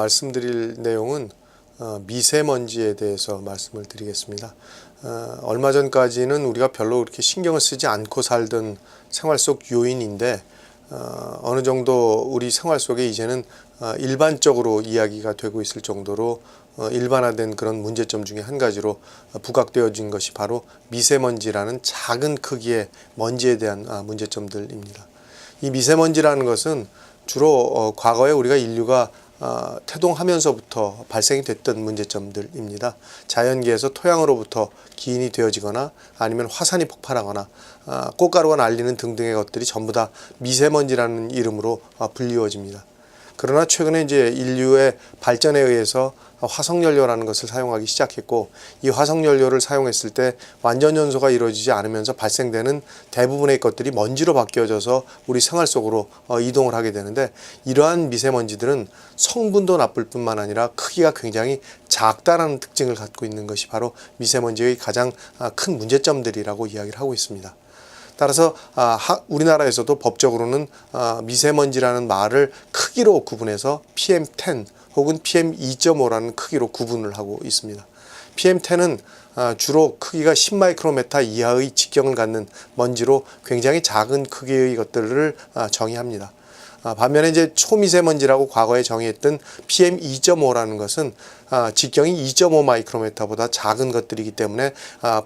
말씀드릴 내용은 미세먼지에 대해서 말씀을 드리겠습니다. 얼마 전까지는 우리가 별로 그렇게 신경을 쓰지 않고 살던 생활 속 요인인데 어느 정도 우리 생활 속에 이제는 일반적으로 이야기가 되고 있을 정도로 일반화된 그런 문제점 중에 한 가지로 부각되어진 것이 바로 미세먼지라는 작은 크기의 먼지에 대한 문제점들입니다. 이 미세먼지라는 것은 주로 과거에 우리가 인류가 태동하면서부터 발생이 됐던 문제점들입니다. 자연계에서 토양으로부터 기인이 되어지거나 아니면 화산이 폭발하거나 꽃가루가 날리는 등등의 것들이 전부 다 미세먼지라는 이름으로 불리워집니다. 그러나 최근에 이제 인류의 발전에 의해서 화석연료라는 것을 사용하기 시작했고, 이 화석연료를 사용했을 때 완전 연소가 이루어지지 않으면서 발생되는 대부분의 것들이 먼지로 바뀌어져서 우리 생활 속으로 이동을 하게 되는데, 이러한 미세먼지들은 성분도 나쁠 뿐만 아니라 크기가 굉장히 작다라는 특징을 갖고 있는 것이 바로 미세먼지의 가장 큰 문제점들이라고 이야기를 하고 있습니다. 따라서 우리나라에서도 법적으로는 미세먼지라는 말을 크기로 구분해서 PM10 혹은 PM2.5라는 크기로 구분을 하고 있습니다. PM10은 주로 크기가 10마이크로메타 이하의 직경을 갖는 먼지로 굉장히 작은 크기의 것들을 정의합니다. 반면에 이제 초미세먼지라고 과거에 정의했던 PM2.5라는 것은 직경이 2.5 마이크로메타보다 작은 것들이기 때문에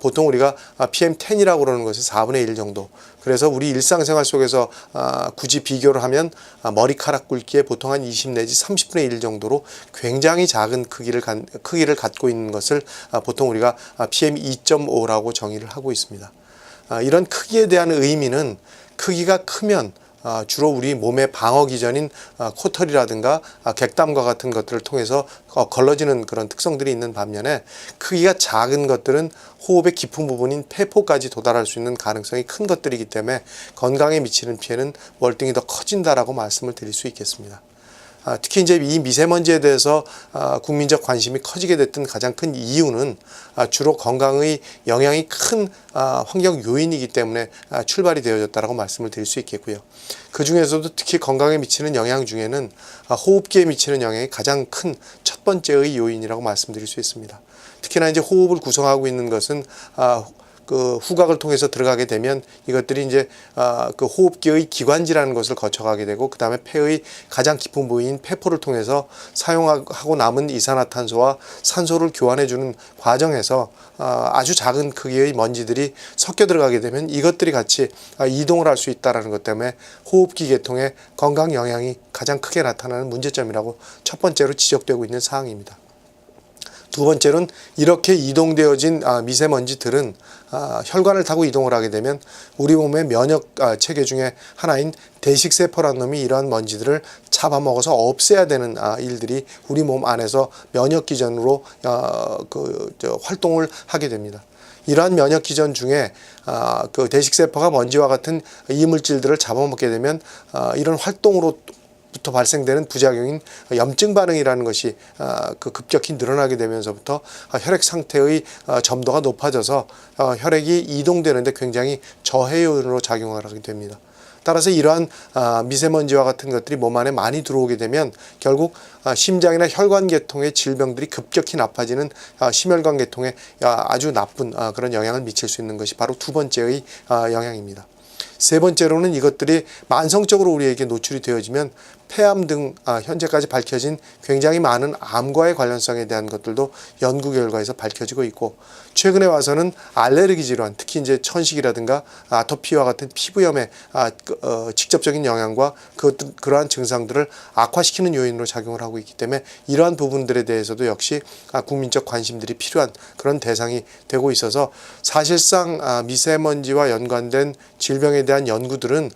보통 우리가 PM10이라고 그러는 것이 4분의 1 정도. 그래서 우리 일상생활 속에서 굳이 비교를 하면 머리카락 굵기에 보통 한 20 내지 30분의 1 정도로 굉장히 작은 크기를 갖고 있는 것을 보통 우리가 PM2.5라고 정의를 하고 있습니다. 이런 크기에 대한 의미는 크기가 크면 주로 우리 몸의 방어 기전인 코털이라든가 객담과 같은 것들을 통해서 걸러지는 그런 특성들이 있는 반면에, 크기가 작은 것들은 호흡의 깊은 부분인 폐포까지 도달할 수 있는 가능성이 큰 것들이기 때문에 건강에 미치는 피해는 월등히 더 커진다라고 말씀을 드릴 수 있겠습니다. 특히 이제 이 미세먼지에 대해서 국민적 관심이 커지게 됐던 가장 큰 이유는 주로 건강의 영향이 큰 환경 요인이기 때문에 출발이 되어졌다라고 말씀을 드릴 수 있겠고요. 그 중에서도 특히 건강에 미치는 영향 중에는 호흡기에 미치는 영향이 가장 큰 첫 번째의 요인이라고 말씀드릴 수 있습니다. 특히나 이제 호흡을 구성하고 있는 것은 그 후각을 통해서 들어가게 되면 이것들이 이제 그 호흡기의 기관지라는 것을 거쳐가게 되고, 그 다음에 폐의 가장 깊은 부위인 폐포를 통해서 사용하고 남은 이산화탄소와 산소를 교환해주는 과정에서 아주 작은 크기의 먼지들이 섞여 들어가게 되면 이것들이 같이 이동을 할 수 있다는 것 때문에 호흡기 계통의 건강 영향이 가장 크게 나타나는 문제점이라고 첫 번째로 지적되고 있는 사항입니다. 두 번째로는 이렇게 이동되어진 미세먼지들은 혈관을 타고 이동을 하게 되면 우리 몸의 면역 체계 중에 하나인 대식세포라는 놈이 이러한 먼지들을 잡아먹어서 없애야 되는 일들이 우리 몸 안에서 면역 기전으로 활동을 하게 됩니다. 이러한 면역 기전 중에 그 대식세포가 먼지와 같은 이물질들을 잡아먹게 되면 이런 활동으로 부터 발생되는 부작용인 염증 반응이라는 것이 급격히 늘어나게 되면서부터 혈액 상태의 점도가 높아져서 혈액이 이동되는데 굉장히 저해 요인으로 작용을 하게 됩니다. 따라서 이러한 미세먼지와 같은 것들이 몸 안에 많이 들어오게 되면 결국 심장이나 혈관 계통의 질병들이 급격히 나빠지는 심혈관 계통에 아주 나쁜 그런 영향을 미칠 수 있는 것이 바로 두 번째의 영향입니다. 세 번째로는 이것들이 만성적으로 우리에게 노출이 되어지면 폐암 등 현재까지 밝혀진 굉장히 많은 암과의 관련성에 대한 것들도 연구 결과에서 밝혀지고 있고, 최근에 와서는 알레르기 질환, 특히 이제 천식이라든가 아토피와 같은 피부염의 직접적인 영향과 그러한 증상들을 악화시키는 요인으로 작용을 하고 있기 때문에 이러한 부분들에 대해서도 역시 국민적 관심들이 필요한 그런 대상이 되고 있어서, 사실상 미세먼지와 연관된 질병에 대한 연구들은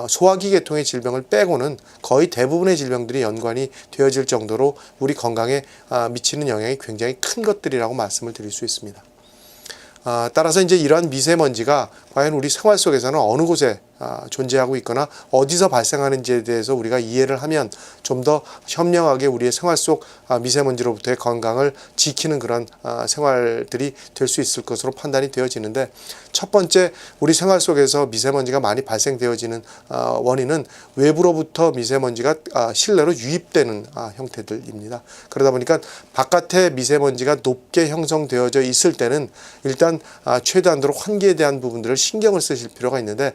소화기 계통의 질병을 빼고는 거의 대부분의 질병들이 연관이 되어질 정도로 우리 건강에 미치는 영향이 굉장히 큰 것들이라고 말씀을 드릴 수 있습니다. 따라서 이제 이러한 미세먼지가 과연 우리 생활 속에서는 어느 곳에 존재하고 있거나 어디서 발생하는지에 대해서 우리가 이해를 하면 좀 더 현명하게 우리의 생활 속 미세먼지로부터의 건강을 지키는 그런 생활들이 될 수 있을 것으로 판단이 되어지는데, 첫 번째 우리 생활 속에서 미세먼지가 많이 발생되어지는 원인은 외부로부터 미세먼지가 실내로 유입되는 형태들입니다. 그러다 보니까 바깥에 미세먼지가 높게 형성되어져 있을 때는 일단 최대한도로 환기에 대한 부분들을 신경을 쓰실 필요가 있는데,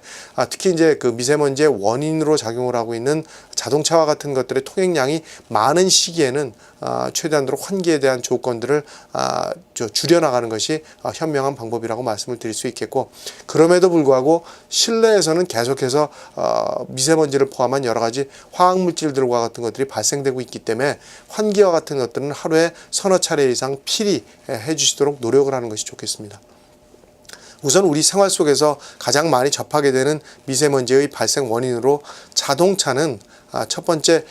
특히 이제 그 미세먼지의 원인으로 작용을 하고 있는 자동차와 같은 것들의 통행량이 많은 시기에는 최대한도로 환기에 대한 조건들을 줄여나가는 것이 현명한 방법이라고 말씀을 드릴 수 있겠고, 그럼에도 불구하고 실내에서는 계속해서 미세먼지를 포함한 여러 가지 화학물질들과 같은 것들이 발생되고 있기 때문에 환기와 같은 것들은 하루에 서너 차례 이상 필히 해주시도록 노력을 하는 것이 좋겠습니다. 우선 우리 생활 속에서 가장 많이 접하게 되는 미세먼지의 발생 원인으로 자동차는 첫 번째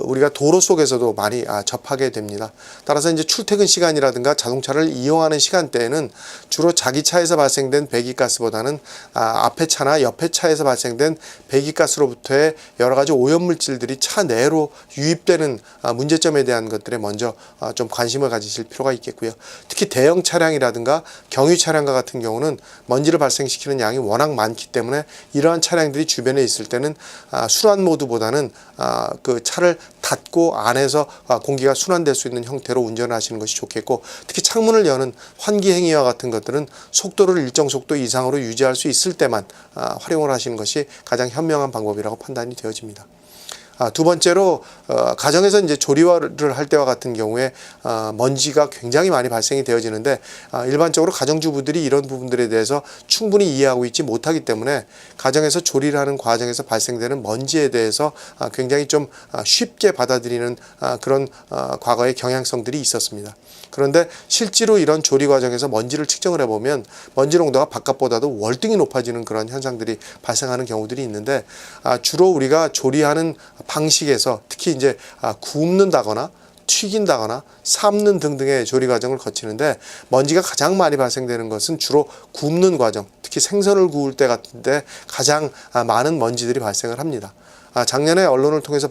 우리가 도로 속에서도 많이 접하게 됩니다. 따라서 이제 출퇴근 시간이라든가 자동차를 이용하는 시간대에는 주로 자기 차에서 발생된 배기가스보다는 앞에 차나 옆에 차에서 발생된 배기가스로부터의 여러 가지 오염물질들이 차 내로 유입되는 문제점에 대한 것들에 먼저 좀 관심을 가지실 필요가 있겠고요. 특히 대형 차량이라든가 경유 차량과 같은 경우는 먼지를 발생시키는 양이 워낙 많기 때문에 이러한 차량들이 주변에 있을 때는 순환 모드보다는 그 차를 닫고 안에서 공기가 순환될 수 있는 형태로 운전을 하시는 것이 좋겠고, 특히 창문을 여는 환기 행위와 같은 것들은 속도를 일정 속도 이상으로 유지할 수 있을 때만 활용을 하시는 것이 가장 현명한 방법이라고 판단이 되어집니다. 두 번째로 가정에서 이제 조리를 할 때와 같은 경우에 먼지가 굉장히 많이 발생이 되어지는데, 일반적으로 가정주부들이 이런 부분들에 대해서 충분히 이해하고 있지 못하기 때문에 가정에서 조리를 하는 과정에서 발생되는 먼지에 대해서 굉장히 좀 쉽게 받아들이는 그런 과거의 경향성들이 있었습니다. 그런데 실제로 이런 조리 과정에서 먼지를 측정을 해보면 먼지 농도가 바깥보다도 월등히 높아지는 그런 현상들이 발생하는 경우들이 있는데, 주로 우리가 조리하는 방식에서 특히 이제 굽는다거나 튀긴다거나 삶는 등등의 조리 과정을 거치는데, 먼지가 가장 많이 발생되는 것은 주로 굽는 과정, 특히 생선을 구울 때 같은데 가장 많은 먼지들이 발생을 합니다. 작년에 언론을 통해서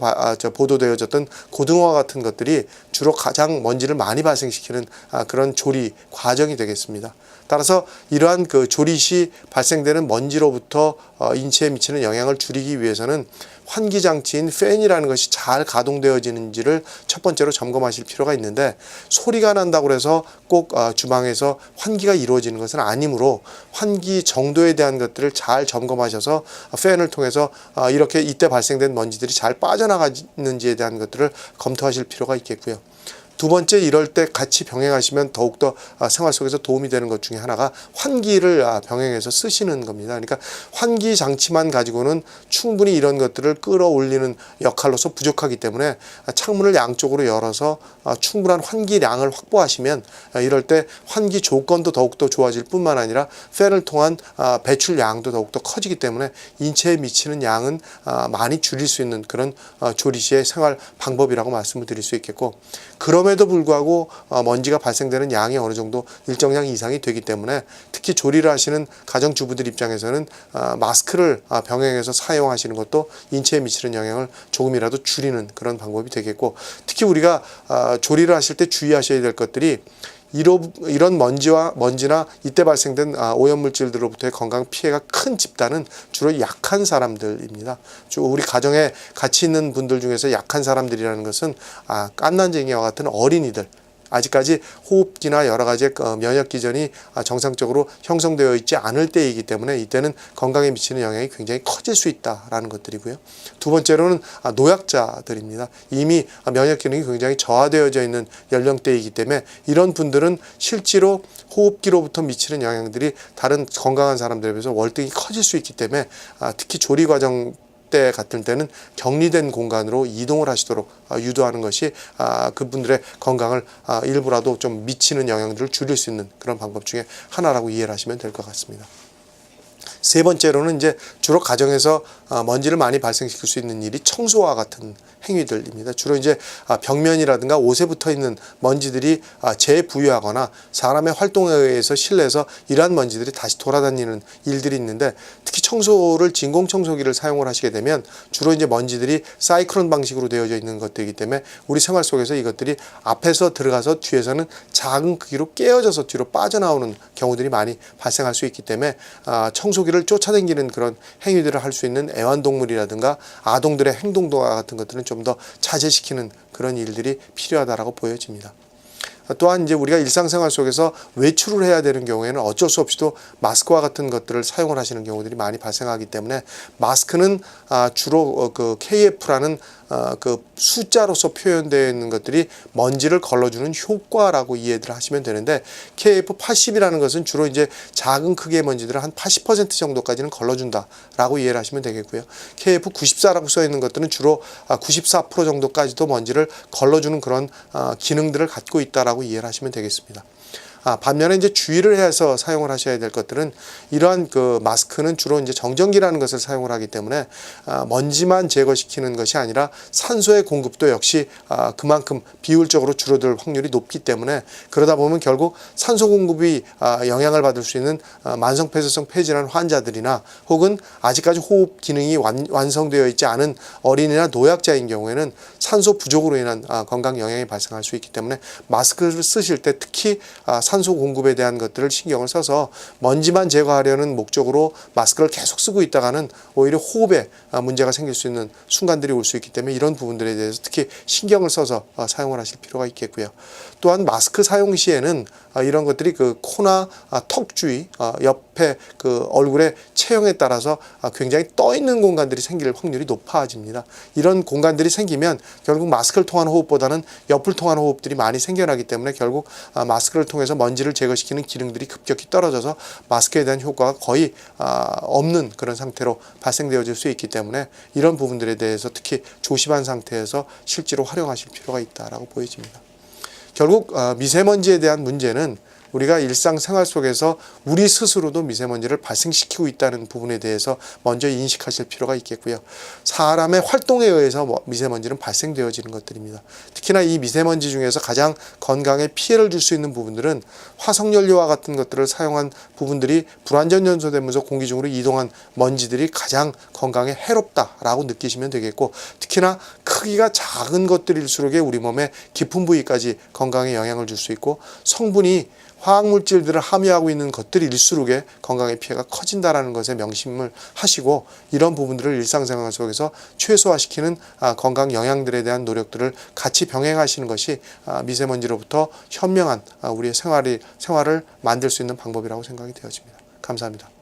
보도되어졌던 고등어와 같은 것들이 주로 가장 먼지를 많이 발생시키는 그런 조리 과정이 되겠습니다. 따라서 이러한 그 조리 시 발생되는 먼지로부터 인체에 미치는 영향을 줄이기 위해서는 환기 장치인 팬이라는 것이 잘 가동되어지는지를 첫 번째로 점검하실 필요가 있는데, 소리가 난다고 해서 꼭 주방에서 환기가 이루어지는 것은 아니므로 환기 정도에 대한 것들을 잘 점검하셔서 팬을 통해서 이렇게 이때 발생된 먼지들이 잘 빠져나가는지에 대한 것들을 검토하실 필요가 있겠고요. 두 번째, 이럴 때 같이 병행하시면 더욱더 생활 속에서 도움이 되는 것 중에 하나가 환기를 병행해서 쓰시는 겁니다. 그러니까 환기 장치만 가지고는 충분히 이런 것들을 끌어올리는 역할로서 부족하기 때문에 창문을 양쪽으로 열어서 충분한 환기량을 확보하시면 이럴 때 환기 조건도 더욱더 좋아질 뿐만 아니라 팬을 통한 배출량도 더욱더 커지기 때문에 인체에 미치는 양은 많이 줄일 수 있는 그런 조리 시의 생활 방법이라고 말씀을 드릴 수 있겠고, 그럼에도 불구하고 먼지가 발생되는 양이 어느 정도 일정량 이상이 되기 때문에 특히 조리를 하시는 가정주부들 입장에서는 마스크를 병행해서 사용하시는 것도 인체에 미치는 영향을 조금이라도 줄이는 그런 방법이 되겠고, 특히 우리가 조리를 하실 때 주의하셔야 될 것들이 이런 먼지나 이때 발생된 오염물질들로부터의 건강 피해가 큰 집단은 주로 약한 사람들입니다. 우리 가정에 같이 있는 분들 중에서 약한 사람들이라는 것은 갓난쟁이와 같은 어린이들, 아직까지 호흡기나 여러 가지 면역 기전이 정상적으로 형성되어 있지 않을 때이기 때문에 이때는 건강에 미치는 영향이 굉장히 커질 수 있다라는 것들이고요. 두 번째로는 노약자들입니다. 이미 면역 기능이 굉장히 저하되어져 있는 연령대이기 때문에 이런 분들은 실제로 호흡기로부터 미치는 영향들이 다른 건강한 사람들에 비해서 월등히 커질 수 있기 때문에 특히 조리 과정 때 같은 때는 격리된 공간으로 이동을 하시도록 유도하는 것이 그분들의 건강을 일부라도 좀 미치는 영향들을 줄일 수 있는 그런 방법 중에 하나라고 이해를 하시면 될 것 같습니다. 세 번째로는 이제 주로 가정에서 먼지를 많이 발생시킬 수 있는 일이 청소와 같은 행위들입니다. 주로 이제 벽면이라든가 옷에 붙어 있는 먼지들이 재부유하거나 사람의 활동에 의해서 실내에서 이러한 먼지들이 다시 돌아다니는 일들이 있는데, 특히 청소를 진공 청소기를 사용을 하시게 되면 주로 이제 먼지들이 사이클론 방식으로 되어져 있는 것들이기 때문에 우리 생활 속에서 이것들이 앞에서 들어가서 뒤에서는 작은 크기로 깨어져서 뒤로 빠져나오는 경우들이 많이 발생할 수 있기 때문에 청소기를 쫓아다니는 그런 행위들을 할 수 있는 애완동물이라든가 아동들의 행동도와 같은 것들은 좀 더 자제시키는 그런 일들이 필요하다라고 보여집니다. 또한 이제 우리가 일상생활 속에서 외출을 해야 되는 경우에는 어쩔 수 없이도 마스크와 같은 것들을 사용을 하시는 경우들이 많이 발생하기 때문에, 마스크는 주로 그 KF라는 그 숫자로서 표현되어 있는 것들이 먼지를 걸러주는 효과라고 이해를 하시면 되는데, KF80이라는 것은 주로 이제 작은 크기의 먼지들을 한 80% 정도까지는 걸러준다라고 이해를 하시면 되겠고요. KF94라고 써 있는 것들은 주로 94% 정도까지도 먼지를 걸러주는 그런 기능들을 갖고 있다라고 이해를 하시면 되겠습니다. 반면에 이제 주의를 해서 사용을 하셔야 될 것들은, 이러한 그 마스크는 주로 이제 정전기라는 것을 사용을 하기 때문에 먼지만 제거시키는 것이 아니라 산소의 공급도 역시 그만큼 비율적으로 줄어들 확률이 높기 때문에, 그러다 보면 결국 산소 공급이 영향을 받을 수 있는 만성폐쇄성 폐질환 환자들이나 혹은 아직까지 호흡 기능이 완성되어 있지 않은 어린이나 노약자인 경우에는 산소 부족으로 인한 건강 영향이 발생할 수 있기 때문에, 마스크를 쓰실 때 특히 산소 공급에 대한 것들을 신경을 써서 먼지만 제거하려는 목적으로 마스크를 계속 쓰고 있다가는 오히려 호흡에 문제가 생길 수 있는 순간들이 올 수 있기 때문에, 이런 부분들에 대해서 특히 신경을 써서 사용을 하실 필요가 있겠고요. 또한 마스크 사용 시에는 이런 것들이 그 코나 턱 주위, 옆에 그 얼굴의 체형에 따라서 굉장히 떠 있는 공간들이 생길 확률이 높아집니다. 이런 공간들이 생기면 결국 마스크를 통한 호흡보다는 옆을 통한 호흡들이 많이 생겨나기 때문에, 결국 마스크를 통해서 먼지를 제거시키는 기능들이 급격히 떨어져서 마스크에 대한 효과가 거의 없는 그런 상태로 발생되어질 수 있기 때문에, 이런 부분들에 대해서 특히 조심한 상태에서 실제로 활용하실 필요가 있다라고 보여집니다. 결국 미세먼지에 대한 문제는 우리가 일상생활 속에서 우리 스스로도 미세먼지를 발생시키고 있다는 부분에 대해서 먼저 인식하실 필요가 있겠고요. 사람의 활동에 의해서 미세먼지는 발생되어지는 것들입니다. 특히나 이 미세먼지 중에서 가장 건강에 피해를 줄 수 있는 부분들은 화석연료와 같은 것들을 사용한 부분들이 불완전 연소되면서 공기 중으로 이동한 먼지들이 가장 건강에 해롭다라고 느끼시면 되겠고, 특히나 크기가 작은 것들일수록 우리 몸의 깊은 부위까지 건강에 영향을 줄 수 있고, 성분이 화학물질들을 함유하고 있는 것들일수록 건강의 피해가 커진다는 것에 명심을 하시고, 이런 부분들을 일상생활 속에서 최소화시키는 건강 영양들에 대한 노력들을 같이 병행하시는 것이 미세먼지로부터 현명한 우리의 생활을 만들 수 있는 방법이라고 생각이 되어집니다. 감사합니다.